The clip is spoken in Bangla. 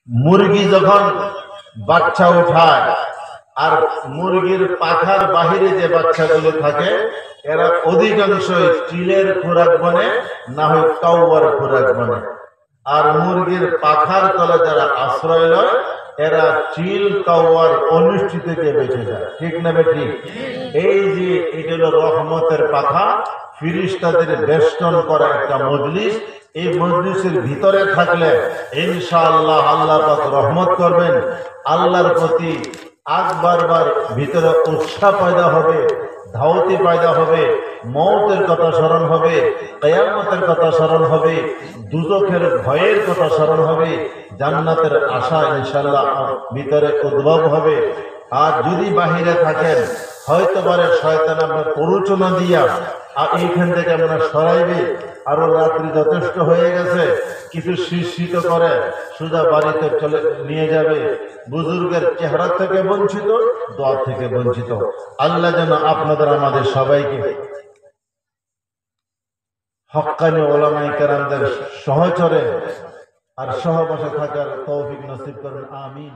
মুরগি যখন বাচ্চা উঠায় আর মুরগির পাখার বাহিরে যে বাচ্চাগুলো থাকে এরা অধিকাংশই চিলের খোরাক বনে, না হয় কাউয়ার খোরাক বনে। আর মুরগির পাখার তলে যারা আশ্রয় লয় এরা চিল কাউয়ার অনিষ্টি থেকে বেঁচে যায়। ঠিক না বেঠিক? এই যে এটা হলো রহমতের পাখা, ফিরিস্তাদের বেষ্টন করা একটা মজলিস। এই মজলিসের ভিতরে থাকলে ইনশাআল্লাহ আল্লাহ পাক রহমত করবেন। আল্লাহর প্রতি বারবার ভিতরে উৎসাহ পয়দা হবে, ধাওতি পয়দা হবে, মওতের কথা স্মরণ হবে, কিয়ামতের কথা স্মরণ হবে, দুজখের ভয়ের কথা স্মরণ হবে, জান্নাতের আশা ইনশাআল্লাহ ভিতরে উদ্ভব হবে। আর যদি বাহিরে থাকেন হয়তো পারে শয়তান আপনার প্ররোচনা দিয়া আর এইখান থেকে আপনার সরাইবে, আরো রাত্রি যথেষ্ট হয়ে গেছে, কিছু শিক্ষিত করে সোজা বাড়িতে চলে নিয়ে যাবে। বুজুর্গের চেহারা থেকে বঞ্চিত, দোয়া থেকে বঞ্চিত। আল্লাহ যেন আপনাদের আমাদের সবাইকে হক্কানি ওলামায়ে কেরামদের সহচরে আর সহবাসে থাকার তৌফিক নসিব করেন। আমিন।